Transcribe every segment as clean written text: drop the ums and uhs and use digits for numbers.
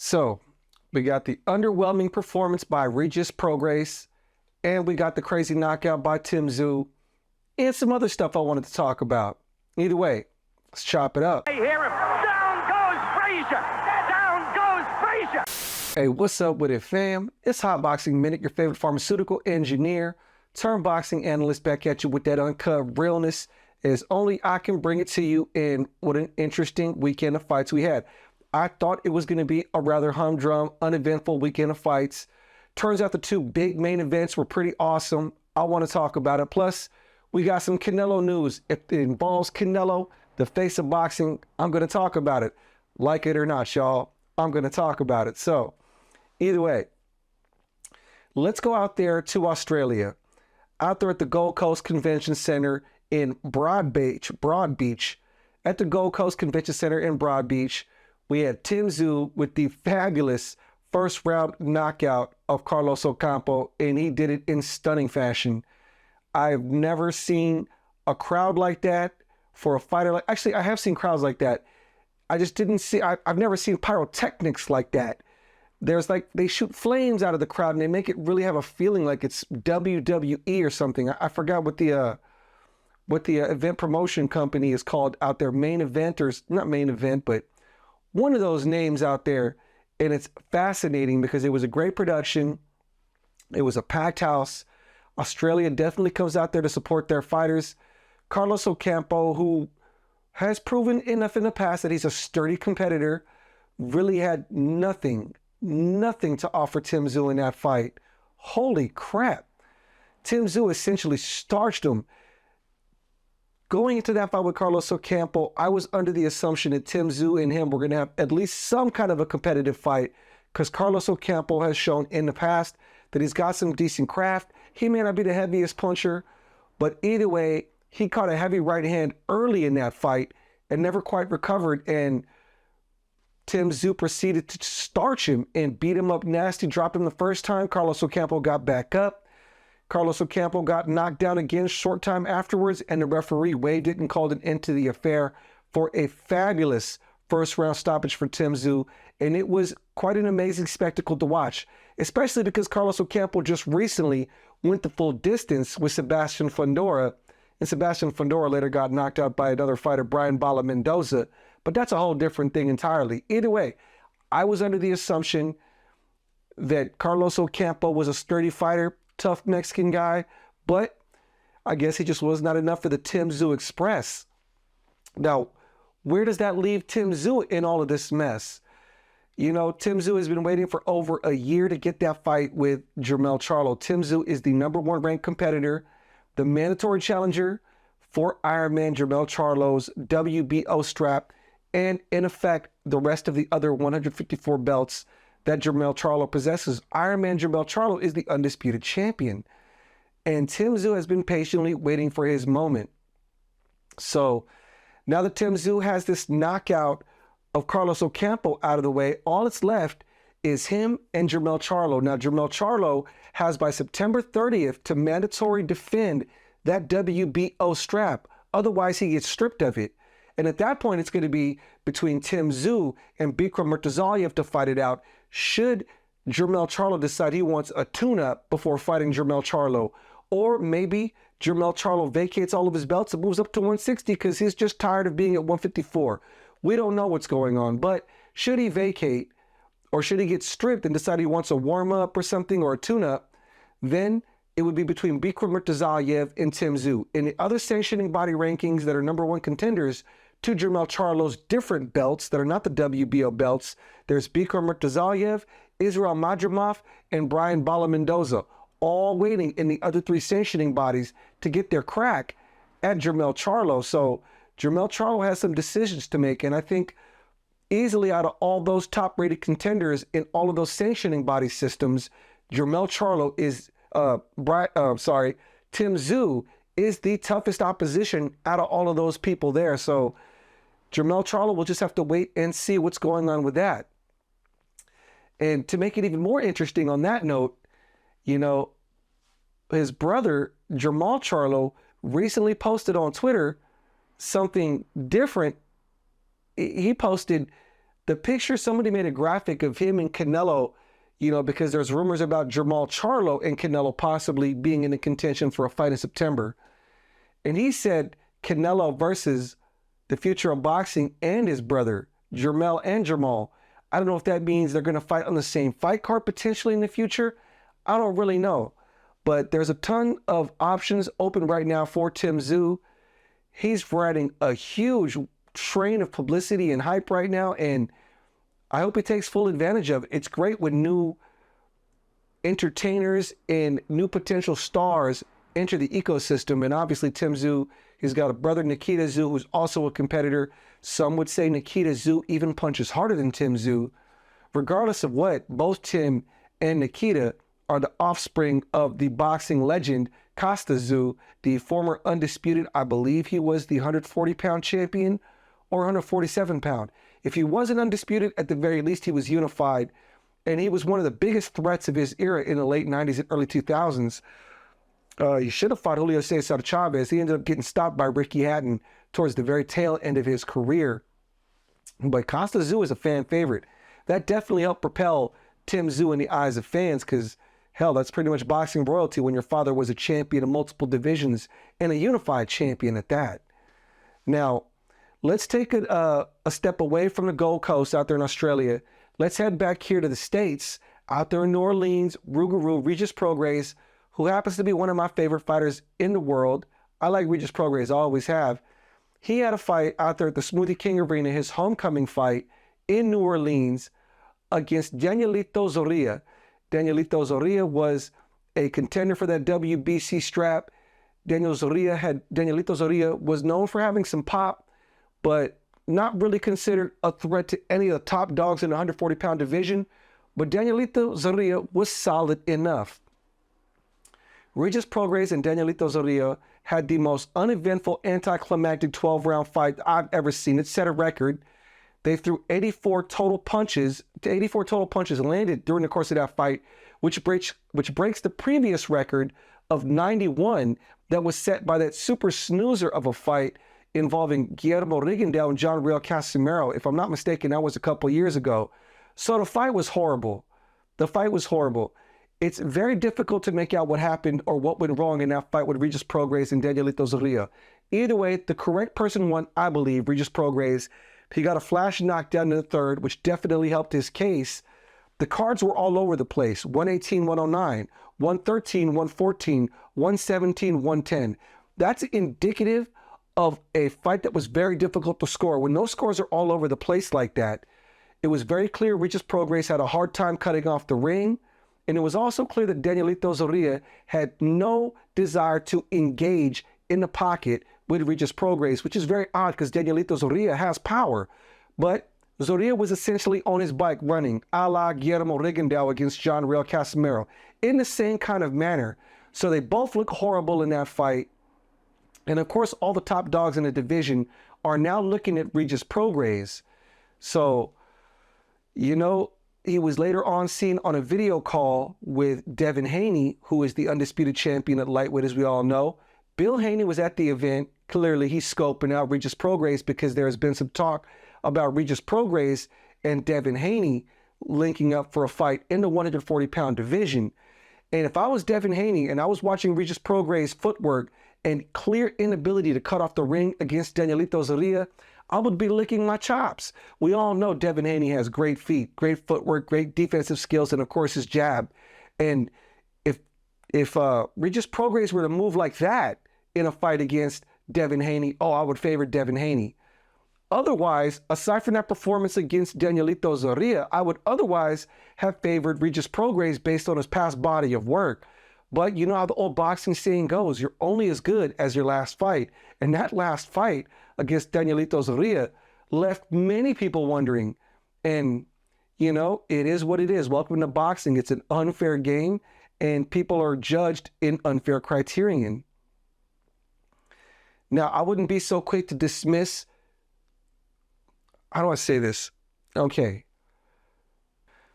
So we got the underwhelming performance by Regis Prograis, and we got the crazy knockout by Tszyu, and some other stuff I wanted to talk about. Either way, let's chop it up. Hey, hear him. Down goes Frazier. Down goes Frazier. Hey, what's up with it, fam? It's Hot Boxing Minute, your favorite pharmaceutical engineer, turned boxing analyst, back at you with that uncut realness as only I can bring it to you. And what an interesting weekend of fights we had. I thought it was going to be a rather humdrum, uneventful weekend of fights. Turns out the two big main events were pretty awesome. I want to talk about it. Plus, we got some Canelo news. If it involves Canelo, the face of boxing, I'm going to talk about it. Like it or not, y'all, I'm going to talk about it. So, either way, let's go out there to Australia. Out there at the Gold Coast Convention Center in Broad Beach. At the Gold Coast Convention Center in Broad Beach, we had Tszyu with the fabulous first round knockout of Carlos Ocampo, and he did it in stunning fashion. I've never seen a crowd like that for a fighter. Actually, I have seen crowds like that. I just didn't see, I've never seen pyrotechnics like that. There's like, they shoot flames out of the crowd and they make it really have a feeling like it's WWE or something. I forgot what the event promotion company is called out there, Main Event, or not Main Event, but one of those names out there. And it's fascinating because it was a great production. It was a packed house. Australia definitely comes out there to support their fighters. Carlos Ocampo, who has proven enough in the past that he's a sturdy competitor, really had nothing to offer Tszyu in that fight. Holy crap. Tszyu essentially starched him. Going into that fight with Carlos Ocampo, I was under the assumption that Tszyu and him were going to have at least some kind of a competitive fight, because Carlos Ocampo has shown in the past that he's got some decent craft. He may not be the heaviest puncher, but either way, he caught a heavy right hand early in that fight and never quite recovered, and Tszyu proceeded to starch him and beat him up nasty, dropped him the first time. Carlos Ocampo got back up. Carlos Ocampo got knocked down again short time afterwards, and the referee waved it and called an end to the affair for a fabulous first round stoppage for Tszyu. And it was quite an amazing spectacle to watch, especially because Carlos Ocampo just recently went the full distance with Sebastian Fundora, and Sebastian Fundora later got knocked out by another fighter, Brian Bala Mendoza. But that's a whole different thing entirely. Either way, I was under the assumption that Carlos Ocampo was a sturdy fighter, tough Mexican guy, but I guess he just was not enough for the Tszyu Express. Now, where does that leave Tszyu in all of this mess? You know, Tszyu has been waiting for over a year to get that fight with Jermell Charlo. Tszyu is the #1 ranked competitor, the mandatory challenger for Ironman Jermell Charlo's WBO strap, and in effect, the rest of the other 154 belts that Jermell Charlo possesses. Ironman Jermell Charlo is the undisputed champion, and Tszyu has been patiently waiting for his moment. So now that Tszyu has this knockout of Carlos Ocampo out of the way, all that's left is him and Jermell Charlo. Now, Jermell Charlo has by September 30th to mandatory defend that WBO strap. Otherwise, he gets stripped of it. And at that point, it's going to be between Tszyu and Bikram Murtazayev to fight it out, should Jermell Charlo decide he wants a tune-up before fighting Jermell Charlo. Or maybe Jermell Charlo vacates all of his belts and moves up to 160 because he's just tired of being at 154. We don't know what's going on, but should he vacate or should he get stripped and decide he wants a warm-up or something, or a tune-up, then it would be between Bikram Murtazayev and Tszyu. In the other sanctioning body rankings that are #1 contenders to Jermell Charlo's different belts that are not the WBO belts, there's Bikram Murtazayev, Israel Madrimov, and Brian Bala Mendoza, all waiting in the other 3 sanctioning bodies to get their crack at Jermell Charlo. So Jermell Charlo has some decisions to make, and I think easily out of all those top-rated contenders in all of those sanctioning body systems, Jermell Charlo is, Tszyu is the toughest opposition out of all of those people there. So Jermell Charlo will just have to wait and see what's going on with that. And to make it even more interesting on that note, you know, his brother, Jermall Charlo, recently posted on Twitter something different. He posted The picture, somebody made a graphic of him and Canelo, you know, because there's rumors about Jermall Charlo and Canelo possibly being in the contention for a fight in September. And he said Canelo versus the future of boxing and his brother, Jermell and Jermall. I don't know if that means they're going to fight on the same fight card potentially in the future. I don't really know. But there's a ton of options open right now for Tszyu. He's riding a huge train of publicity and hype right now, and I hope he takes full advantage of it. It's great when new entertainers and new potential stars enter the ecosystem, and obviously Tszyu, he's got a brother, Nikita Tszyu, who's also a competitor. Some would say Nikita Tszyu even punches harder than Tszyu. Regardless of what, both Tim and Nikita are the offspring of the boxing legend Costa Tszyu, the former undisputed, I believe he was the 140-pound champion or 147-pound. If he wasn't undisputed, at the very least he was unified, and he was one of the biggest threats of his era in the late 90s and early 2000s. He should have fought Julio Cesar Chavez. He ended up getting stopped by Ricky Hatton towards the very tail end of his career. But Costa Tszyu is a fan favorite. That definitely helped propel Tszyu in the eyes of fans, because hell, that's pretty much boxing royalty when your father was a champion of multiple divisions and a unified champion at that. Now, let's take a step away from the Gold Coast out there in Australia. Let's head back here to the States, out there in New Orleans. Rougarou, Regis Prograis, who happens to be one of my favorite fighters in the world. I like Regis Prograis, I always have. He had a fight out there at the Smoothie King Arena, his homecoming fight in New Orleans against Danielito Zorrilla. Danielito Zorrilla was a contender for that WBC strap. Danielito Zorrilla was known for having some pop, but not really considered a threat to any of the top dogs in the 140-pound division. But Danielito Zorrilla was solid enough. Regis Prograis and Danielito Zorrilla had the most uneventful, anticlimactic 12-round fight I've ever seen. It set a record. They threw 84 total punches. 84 total punches landed during the course of that fight, which breaks the previous record of 91 that was set by that super snoozer of a fight involving Guillermo Rigondeaux and John Real Casimero. If I'm not mistaken, that was a couple years ago. So the fight was horrible. The fight was horrible. It's very difficult to make out what happened or what went wrong in that fight with Regis Prograis and Danielito Zorrilla. Either way, the correct person won, I believe, Regis Prograis. He got a flash knockdown in the third, which definitely helped his case. The cards were all over the place. 118, 109, 113, 114, 117, 110. That's indicative of a fight that was very difficult to score. When those scores are all over the place like that, it was very clear Regis Prograis had a hard time cutting off the ring. And it was also clear that Danielito Zorrilla had no desire to engage in the pocket with Regis Prograis, which is very odd because Danielito Zorrilla has power. But Zorrilla was essentially on his bike running, a la Guillermo Rigondeaux against John Real Casimero, in the same kind of manner. So they both look horrible in that fight. And of course, all the top dogs in the division are now looking at Regis Prograis. So, you know, he was later on seen on a video call with Devin Haney, who is the undisputed champion at lightweight, as we all know. Bill Haney was at the event. Clearly, he's scoping out Regis Prograis because there has been some talk about Regis Prograis and Devin Haney linking up for a fight in the 140-pound division. And if I was Devin Haney and I was watching Regis Prograis' footwork and clear inability to cut off the ring against Danielito Zorrilla, I would be licking my chops. We all know Devin Haney has great feet, great footwork, great defensive skills, and of course his jab. And if Regis Prograis were to move like that in a fight against Devin Haney, oh, I would favor Devin Haney. Otherwise, aside from that performance against Danielito Zorrilla, I would otherwise have favored Regis Prograis based on his past body of work. But you know how the old boxing saying goes, you're only as good as your last fight. And that last fight against Danielito Zorrilla left many people wondering. And, you know, it is what it is. Welcome to boxing. It's an unfair game, and people are judged in unfair criterion. Now, I wouldn't be so quick to dismiss. How do I say this? Okay.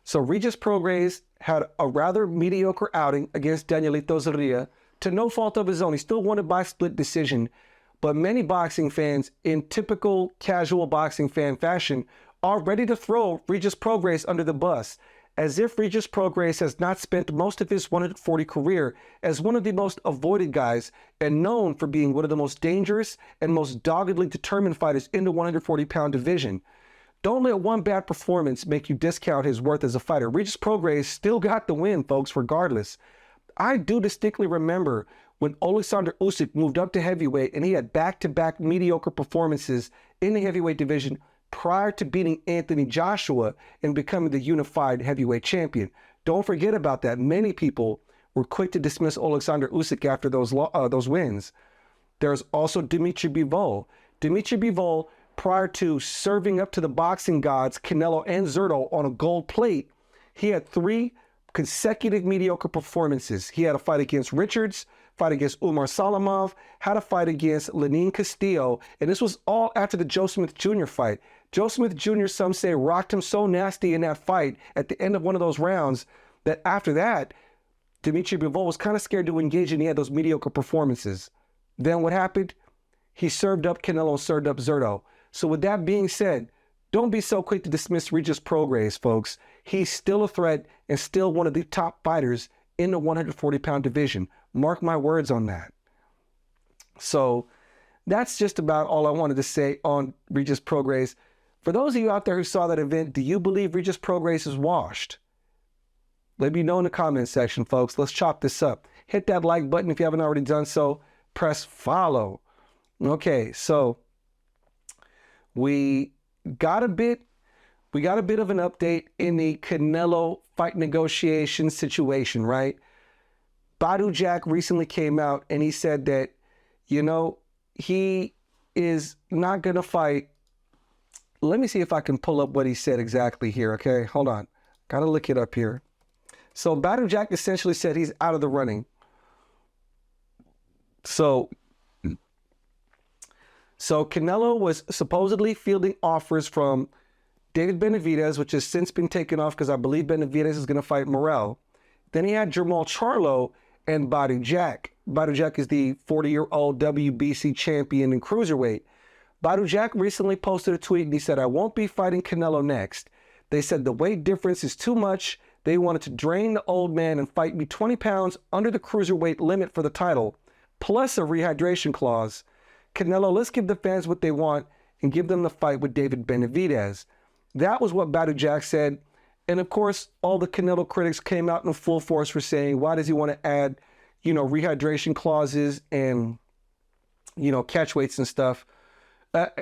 So Regis Prograis had a rather mediocre outing against Danielito Zorrilla to no fault of his own. He still won it by split decision. But many boxing fans, in typical casual boxing fan fashion, are ready to throw Regis Prograis under the bus, as if Regis Prograis has not spent most of his 140 career as one of the most avoided guys and known for being one of the most dangerous and most doggedly determined fighters in the 140-pound division. Don't let one bad performance make you discount his worth as a fighter. Regis Prograis still got the win, folks, regardless. I do distinctly remember when Alexander Usyk moved up to heavyweight and he had back-to-back mediocre performances in the heavyweight division prior to beating Anthony Joshua and becoming the unified heavyweight champion. Don't forget about that. Many people were quick to dismiss Alexander Usyk after those wins. There's also Dimitri Bivol. Dimitri Bivol, prior to serving up to the boxing gods, Canelo and Zurdo, on a gold plate, he had 3 consecutive mediocre performances. He had a fight against Richards, fight against Umar Salamov, had a fight against Lenin Castillo, and this was all after the Joe Smith Jr. fight. Joe Smith Jr., some say, rocked him so nasty in that fight at the end of one of those rounds that after that, Dimitri Bivol was kind of scared to engage, and he had those mediocre performances. Then what happened? He served up Canelo, served up Zurdo. So with that being said, don't be so quick to dismiss Regis Prograis, folks. He's still a threat and still one of the top fighters in the 140-pound division. Mark my words on that. So that's just about all I wanted to say on Regis Prograis. For those of you out there who saw that event, do you believe Regis Prograis is washed? Let me know in the comment section, folks. Let's chop this up. Hit that like button if you haven't already done so. Press follow. Okay, so we got a bit of an update in the Canelo fight negotiation situation, right? Badou Jack recently came out and he said that, you know, he is not going to fight. Let me see if I can pull up what he said exactly here, okay? Hold on. Got to look it up here. So Badou Jack essentially said he's out of the running. So Canelo was supposedly fielding offers from David Benavidez, which has since been taken off because I believe Benavidez is going to fight Morrell. Then he had Jermall Charlo and Badou Jack. Badou Jack is the 40-year-old WBC champion in cruiserweight. Badou Jack recently posted a tweet and he said, "I won't be fighting Canelo next. They said the weight difference is too much. They wanted to drain the old man and fight me 20 pounds under the cruiserweight limit for the title, plus a rehydration clause. Canelo, let's give the fans what they want and give them the fight with David Benavidez." That was what Badou Jack said. And of course, all the Canelo critics came out in full force for saying, why does he want to add, you know, rehydration clauses and, you know, catch weights and stuff?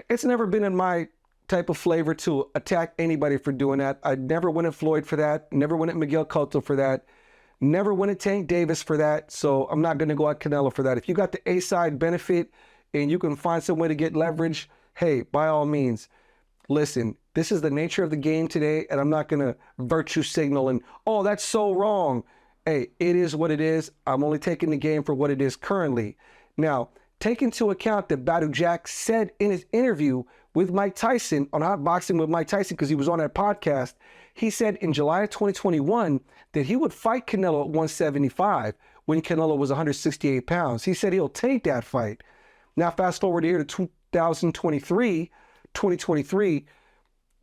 It's never been in my type of flavor to attack anybody for doing that. I never went at Floyd for that. Never went at Miguel Cotto for that. Never went at Tank Davis for that. So I'm not going to go at Canelo for that. If you got the A-side benefit and you can find some way to get leverage, hey, by all means. Listen, this is the nature of the game today, and I'm not going to virtue signal and, oh, that's so wrong. Hey, it is what it is. I'm only taking the game for what it is currently. Now, take into account that Badou Jack said in his interview with Mike Tyson, on Hot Boxing with Mike Tyson, because he was on that podcast, he said in July of 2021 that he would fight Canelo at 175 when Canelo was 168 pounds. He said he'll take that fight. Now, fast forward here to 2023,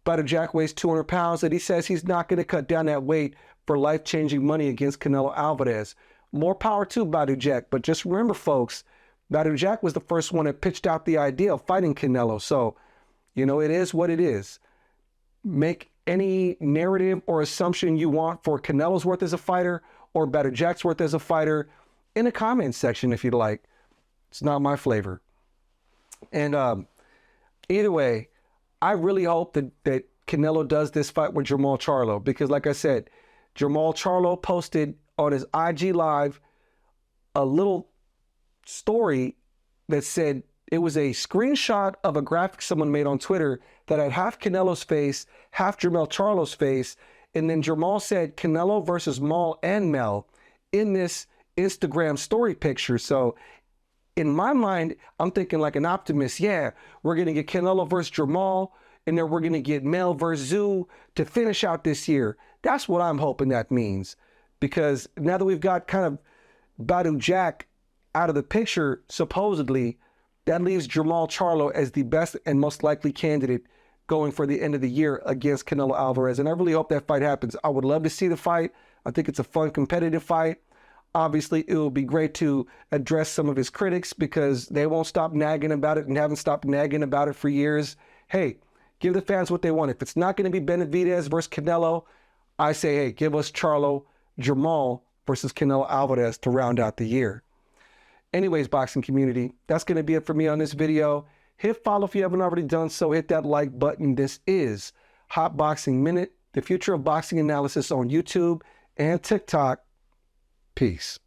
Badou Jack weighs 200 pounds, and he says he's not going to cut down that weight for life-changing money against Canelo Alvarez. More power to Badou Jack, but just remember, folks, Badou Jack was the first one that pitched out the idea of fighting Canelo. So, you know, it is what it is. Make any narrative or assumption you want for Canelo's worth as a fighter or Badou Jack's worth as a fighter in the comments section if you'd like. It's not my flavor. And either way, I really hope that Canelo does this fight with Jermall Charlo, because like I said, Jermall Charlo posted on his IG Live a little story that said it was a screenshot of a graphic someone made on Twitter that had half Canelo's face, half Jermall Charlo's face, and then Jermall said Canelo versus Maul and Mel in this Instagram story picture. So in my mind, I'm thinking like an optimist. Yeah, we're going to get Canelo versus Jermall, and then we're going to get Mel versus Tszyu to finish out this year. That's what I'm hoping that means. Because now that we've got kind of Badou Jack out of the picture, supposedly, that leaves Jermall Charlo as the best and most likely candidate going for the end of the year against Canelo Alvarez. And I really hope that fight happens. I would love to see the fight. I think it's a fun, competitive fight. Obviously, it will be great to address some of his critics because they won't stop nagging about it and haven't stopped nagging about it for years. Hey, give the fans what they want. If it's not going to be Benavidez versus Canelo, I say, hey, give us Charlo Jamal versus Canelo Alvarez to round out the year. Anyways, boxing community, that's going to be it for me on this video. Hit follow if you haven't already done so. Hit that like button. This is Hot Boxing Minute, the future of boxing analysis on YouTube and TikTok. Peace.